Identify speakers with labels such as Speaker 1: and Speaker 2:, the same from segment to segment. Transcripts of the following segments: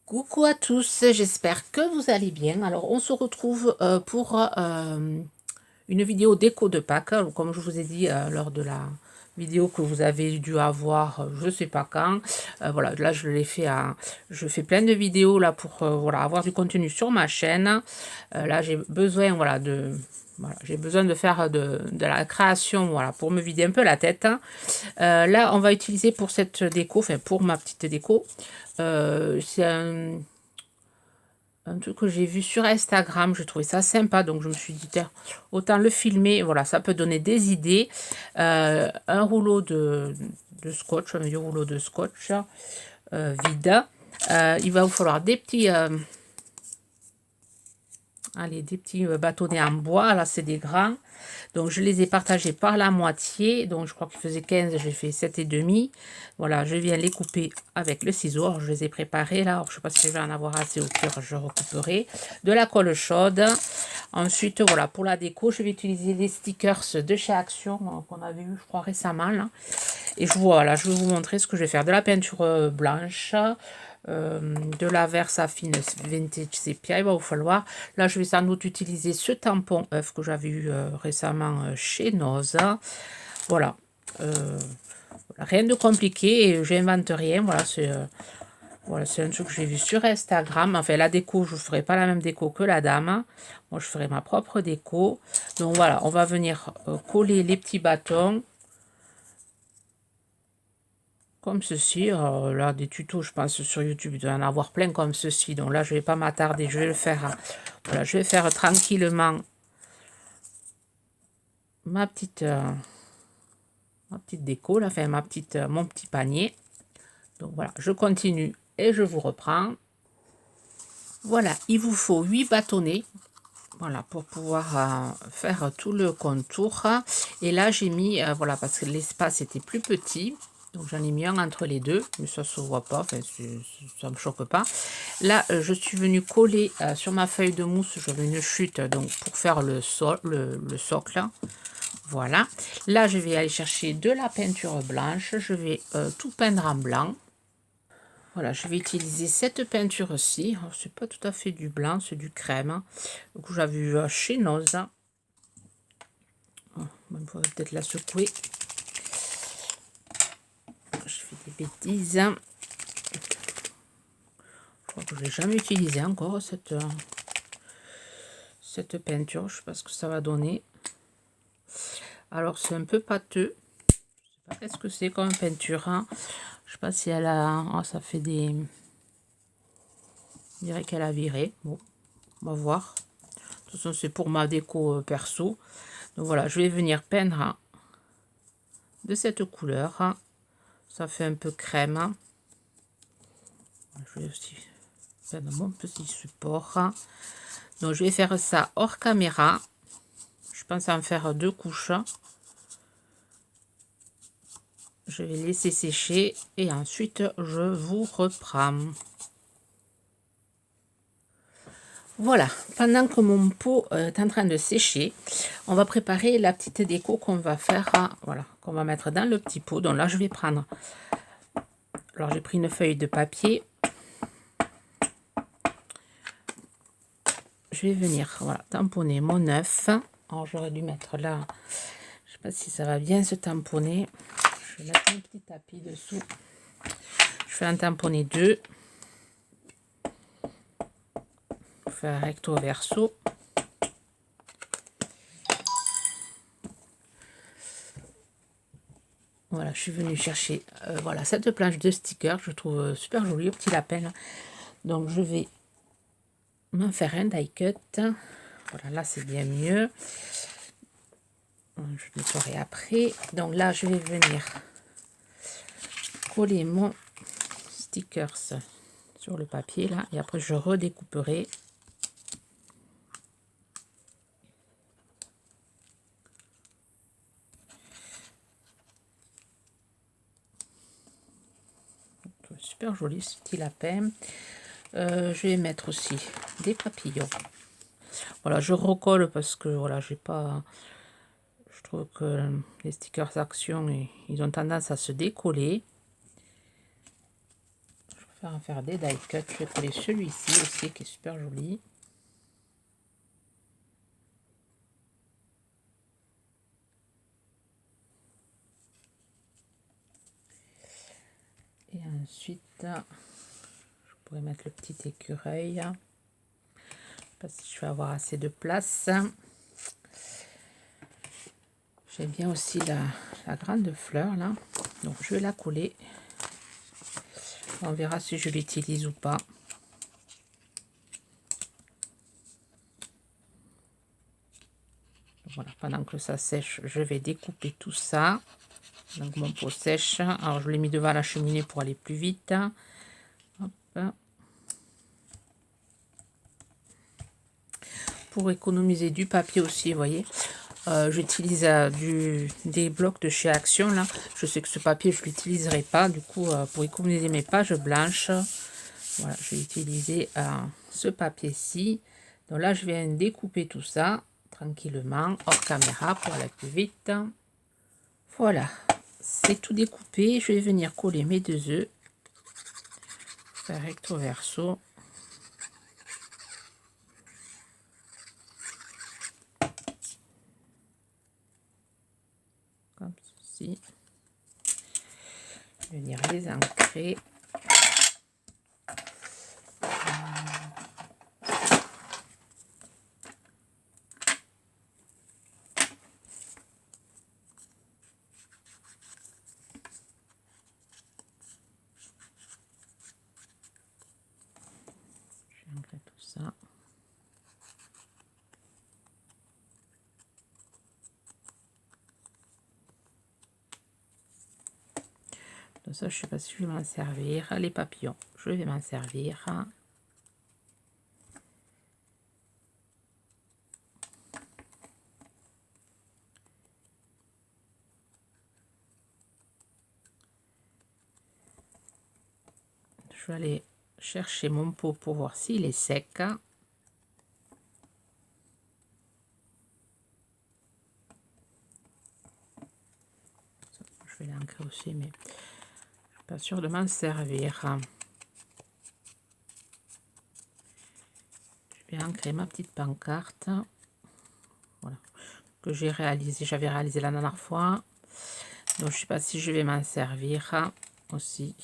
Speaker 1: Coucou à tous, j'espère que vous allez bien. Alors, on se retrouve pour une vidéo déco de Pâques. Alors, comme je vous ai dit lors de la vidéo que vous avez dû avoir, je sais pas quand. Voilà, là je l'ai fait je fais plein de vidéos là pour voilà, avoir du contenu sur ma chaîne. Là, j'ai besoin voilà j'ai besoin de faire de la création, voilà, pour me vider un peu la tête. Là, on va utiliser pour cette déco, enfin pour ma petite déco, c'est un truc que j'ai vu sur Instagram, je trouvais ça sympa, donc je me suis dit, tiens, autant le filmer, voilà, ça peut donner des idées. Un rouleau de scotch, un vieux rouleau de scotch vide. Il va vous falloir des petits, allez, des petits bâtonnets en bois, là c'est des grands. Donc je les ai partagés par la moitié, donc je crois qu'il faisait 15, j'ai fait 7 et demi. Voilà, je viens les couper avec le ciseau. Alors, je les ai préparés là, alors, je ne sais pas si je vais en avoir assez, au pire je recouperai. De la colle chaude. Ensuite, voilà, pour la déco, je vais utiliser les stickers de chez Action qu'on avait eu, je crois, récemment là. Et voilà, je vais vous montrer ce que je vais faire. De la peinture blanche, de la Versafine Vintage Sepia. Il va vous falloir, là je vais sans doute utiliser ce tampon œuf que j'avais eu récemment chez Noz. Voilà. Rien de compliqué et j'invente rien. Voilà, c'est un truc que j'ai vu sur Instagram. Enfin, la déco, je ne ferai pas la même déco que la dame. Moi, je ferai ma propre déco. Donc voilà, on va venir coller les petits bâtons comme ceci. Alors, là, des tutos, je pense, sur YouTube, il doit y en avoir plein comme ceci. Donc là, je ne vais pas m'attarder, je vais le faire. Voilà, je vais faire tranquillement ma petite déco, là, enfin mon petit panier. Donc voilà, je continue et je vous reprends. Voilà, il vous faut 8 bâtonnets. Voilà, pour pouvoir faire tout le contour. Et là, j'ai mis, voilà, parce que l'espace était plus petit. Donc, j'en ai mis un entre les deux. Mais ça ne se voit pas, enfin, ça ne me choque pas. Là, je suis venue coller sur ma feuille de mousse. J'avais une chute, donc, pour faire le socle. Voilà. Là, je vais aller chercher de la peinture blanche. Je vais tout peindre en blanc. Voilà, je vais utiliser cette peinture-ci. C'est pas tout à fait du blanc, c'est du crème. Que j'avais vu chez Noz. Il faudrait peut-être la secouer. Je fais des bêtises. Je crois que je n'ai jamais utilisé encore cette peinture. Je ne sais pas ce que ça va donner. Alors, c'est un peu pâteux. Je sais pas qu'est-ce que c'est comme peinture. Hein. Je sais pas si elle a... Oh, ça fait des... Je dirais qu'elle a viré. Bon, on va voir. De toute façon, c'est pour ma déco perso. Donc voilà, je vais venir peindre de cette couleur. Ça fait un peu crème. Je vais aussi peindre mon petit support. Donc je vais faire ça hors caméra. Je pense en faire 2 couches. Je vais laisser sécher et ensuite je vous reprends. Voilà, pendant que mon pot est en train de sécher, on va préparer la petite déco qu'on va faire, voilà, qu'on va mettre dans le petit pot. Donc là, je vais prendre, alors j'ai pris une feuille de papier. Je vais venir, voilà, tamponner mon œuf. Alors j'aurais dû mettre là, je sais pas si ça va bien se tamponner. Je vais mettre un petit tapis dessous. Je vais en tamponner 2. Faire recto verso. Voilà, je suis venue chercher voilà, cette planche de stickers. Je trouve super jolie, au petit lapin. Là. Donc je vais m'en faire un die cut. Voilà, là c'est bien mieux. Je nettoierai après. Donc là, je vais venir coller mon stickers sur le papier là. Et après, je redécouperai. Super joli ce petit lapin. Je vais mettre aussi des papillons. Voilà, je recolle parce que voilà, j'ai pas. Je trouve que les stickers Action, ils ont tendance à se décoller. Je vais vais en faire des die cut. Je vais coller celui-ci aussi qui est super joli. Et ensuite, je pourrais mettre le petit écureuil. Parce que je vais avoir assez de place. J'aime bien aussi la grande fleur là. Donc je vais la coller. On verra si je l'utilise ou pas. Voilà, pendant que ça sèche, je vais découper tout ça. Donc mon pot sèche. Alors je l'ai mis devant la cheminée pour aller plus vite. Hop. Pour économiser du papier aussi, vous voyez. J'utilise des blocs de chez Action là. Je sais que ce papier je l'utiliserai pas. Du coup, pour économiser mes pages blanches, voilà, je vais utiliser ce papier-ci. Donc là, je viens découper tout ça tranquillement hors caméra pour aller plus vite. Voilà, c'est tout découpé. Je vais venir coller mes 2 œufs. Faire recto verso. Comme ceci. Je vais venir les ancrer. Tout ça. Donc ça, je sais pas si je vais m'en servir. Les papillons, je vais m'en servir. Je vais aller chercher mon pot pour voir s'il est sec. Je vais l'ancrer aussi, mais je suis pas sûre de m'en servir. Je vais ancrer ma petite pancarte. Voilà. Que j'ai réalisé, j'avais réalisé la dernière fois. Donc je sais pas si je vais m'en servir aussi.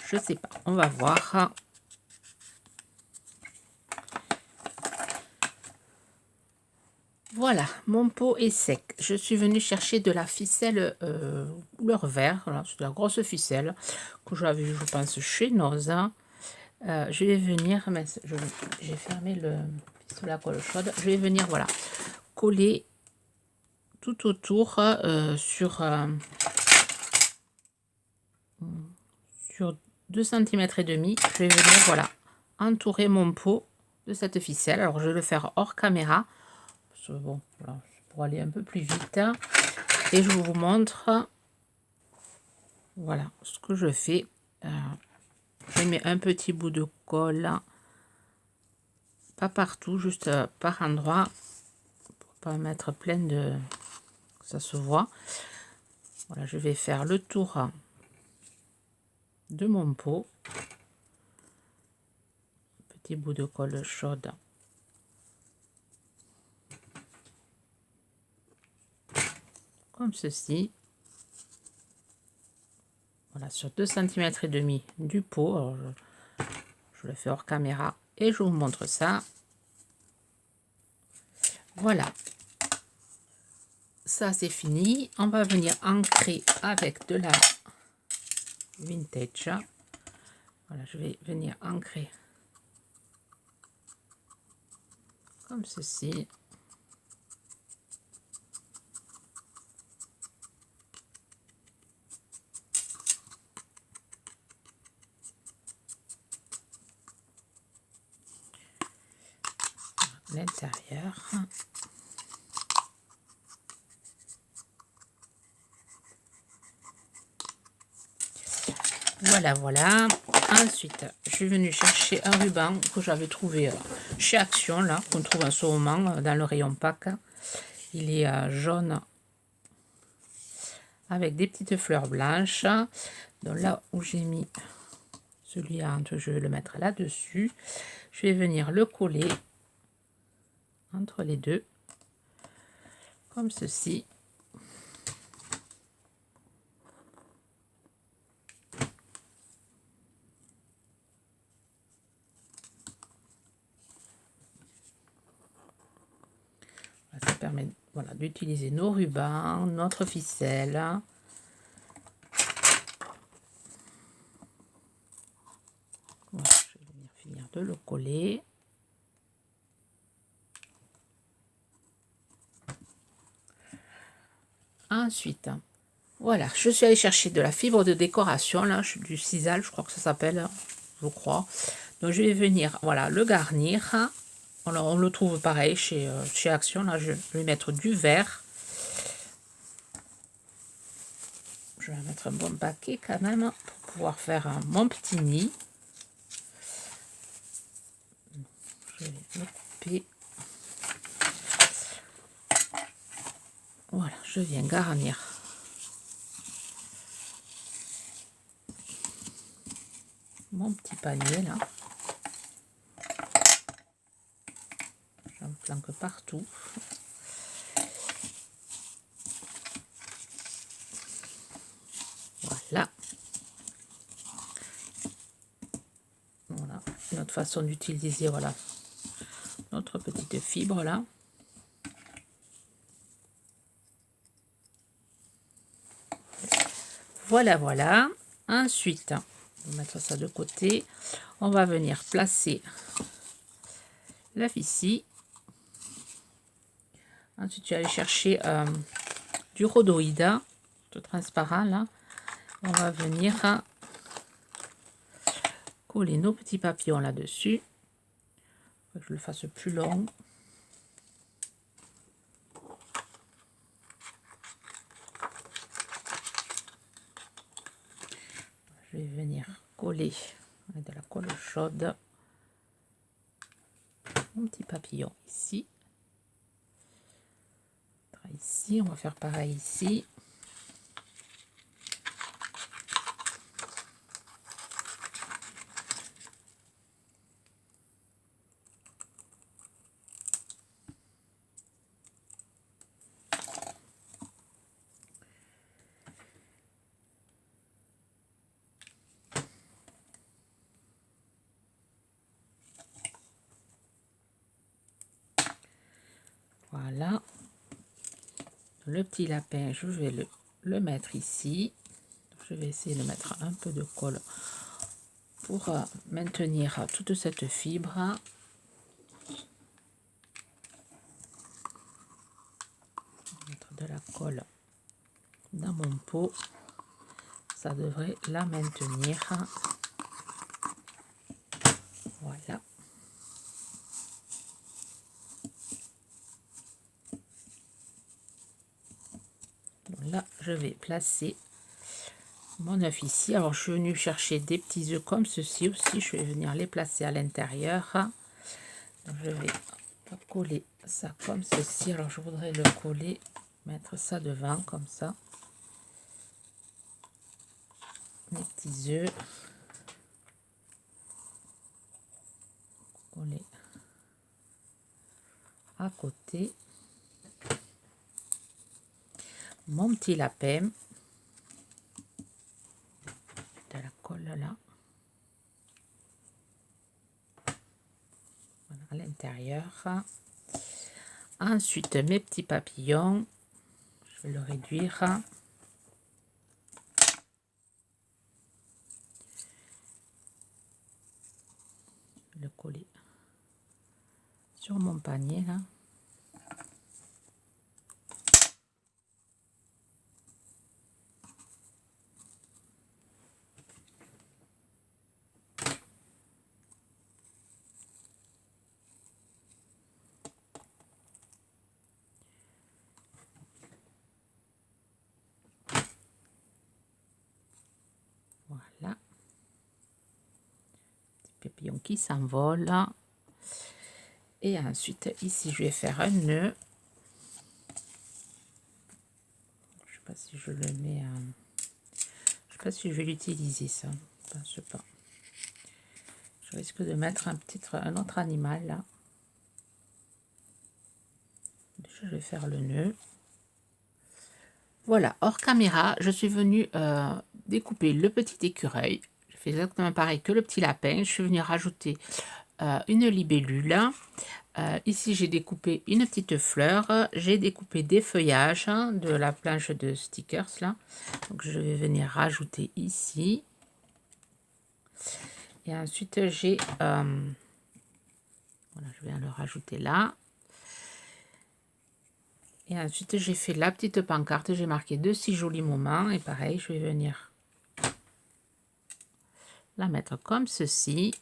Speaker 1: Je sais pas, on va voir. Voilà, mon pot est sec. Je suis venue chercher de la ficelle couleur vert. Voilà, c'est de la grosse ficelle que j'avais, je pense, chez Noza. Je vais venir, mais j'ai fermé le pistolet à colle chaude. Je vais venir, voilà, coller tout autour sur 2 cm et demi. Je vais venir, voilà, entourer mon pot de cette ficelle. Alors je vais le faire hors caméra. Bon, voilà, pour aller un peu plus vite, et je vous montre voilà ce que je fais. Je mets un petit bout de colle, pas partout, juste par endroit, pour pas mettre plein de, que ça se voit. Voilà, je vais faire le tour de mon pot, petit bout de colle chaude. Comme ceci. Voilà, sur 2 cm et demi du pot. Alors je le fais hors caméra et je vous montre ça. Voilà. Ça c'est fini. On va venir ancrer avec de la vintage. Voilà, je vais venir ancrer comme ceci. L'intérieur. Voilà, voilà. Ensuite, je suis venue chercher un ruban que j'avais trouvé chez Action, là, qu'on trouve en ce moment dans le rayon pack. Il est jaune avec des petites fleurs blanches. Donc là où j'ai mis celui-là, je vais le mettre là-dessus. Je vais venir le coller entre les deux, comme ceci. Ça permet, voilà, d'utiliser nos rubans, notre ficelle. Voilà, je vais venir finir de le coller. Ensuite, voilà, je suis allée chercher de la fibre de décoration, là, du sisal, je crois que ça s'appelle, je crois. Donc je vais venir, voilà, le garnir. Alors, on le trouve pareil chez Action. Là, je vais mettre du vert. Je vais mettre un bon paquet quand même pour pouvoir faire mon petit nid. Je vais le couper. Voilà, je viens garnir mon petit panier là. J'en planque partout. Voilà. Voilà, notre façon d'utiliser, voilà, notre petite fibre là. Voilà, voilà. Ensuite, on va mettre ça de côté. On va venir placer la ici. Ensuite, tu vas aller chercher du rhodoïde, tout transparent là. On va venir coller nos petits papillons là-dessus. Que je le fasse plus long. Je vais venir coller avec de la colle chaude mon petit papillon ici. Ici, on va faire pareil ici. Voilà. Le petit lapin, je vais le mettre ici. Je vais essayer de mettre un peu de colle pour maintenir toute cette fibre. Mettre de la colle dans mon pot. Ça devrait la maintenir. Voilà. Donc là, je vais placer mon œuf ici. Alors, je suis venue chercher des petits œufs comme ceci aussi. Je vais venir les placer à l'intérieur. Je vais coller ça comme ceci. Alors, je voudrais le coller, mettre ça devant comme ça. Les petits œufs. Coller à côté. Mon petit lapin. De la colle là. Voilà, à l'intérieur. Ensuite, mes petits papillons. Je vais le réduire. Le coller sur mon panier là. Voilà. Petit papillon qui s'envole. Et ensuite, ici, je vais faire un nœud. Je pas si je le mets en... Je sais pas si je vais l'utiliser, ça. Je pense pas. Je risque de mettre un autre animal, là. Déjà, je vais faire le nœud. Voilà, hors caméra, je suis venue découper le petit écureuil. Je fais exactement pareil que le petit lapin. Je suis venue rajouter une libellule. Ici, j'ai découpé une petite fleur. J'ai découpé des feuillages de la planche de stickers, là. Donc, je vais venir rajouter ici. Et ensuite, j'ai... voilà, je viens le rajouter là. Et ensuite, j'ai fait la petite pancarte. J'ai marqué de si jolis moments. Et pareil, je vais venir la mettre comme ceci.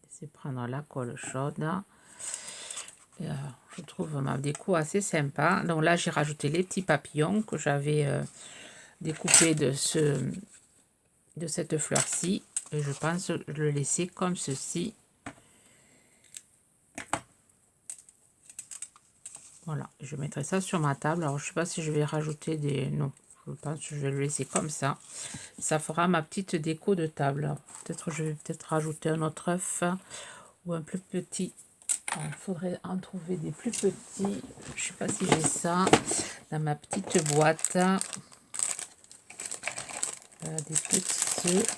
Speaker 1: Laissez prendre la colle chaude. Et, je trouve ma déco assez sympa. Donc là, j'ai rajouté les petits papillons que j'avais découpés de cette fleur-ci. Et je pense le laisser comme ceci. Voilà, je mettrai ça sur ma table. Alors, je sais pas si je vais rajouter des... Non, je pense que je vais le laisser comme ça. Ça fera ma petite déco de table. Peut-être je vais rajouter un autre œuf ou un plus petit. Il faudrait en trouver des plus petits. Je sais pas si j'ai ça dans ma petite boîte. Des petits œufs.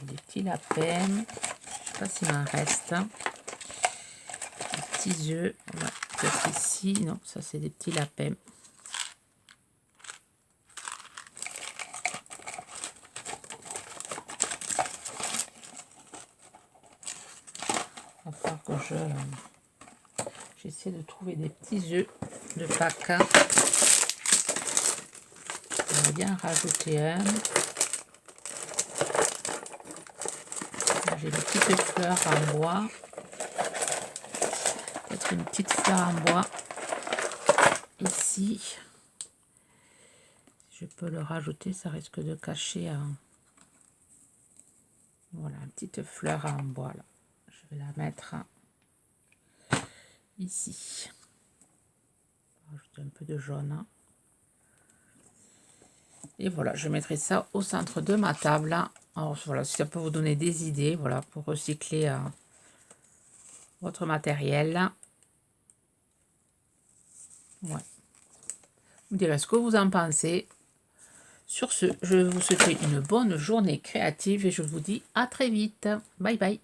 Speaker 1: Des petits lapins. Je sais pas s'il m'en reste. Des petits œufs. Ouais, peut-être ici. Non, ça c'est des petits lapins. Il va falloir que j'essaie de trouver des petits œufs de Pâques. Je vais bien rajouter un. J'ai des petites fleurs en bois. Peut-être une petite fleur en bois ici. Je peux le rajouter, ça risque de cacher un... Voilà, une petite fleur en bois là. Je vais la mettre ici. Rajouter un peu de jaune. Et voilà, je mettrai ça au centre de ma table. Alors voilà, si ça peut vous donner des idées, voilà, pour recycler votre matériel. Ouais. Vous me direz ce que vous en pensez. Sur ce, je vais vous souhaiter une bonne journée créative et je vous dis à très vite. Bye bye.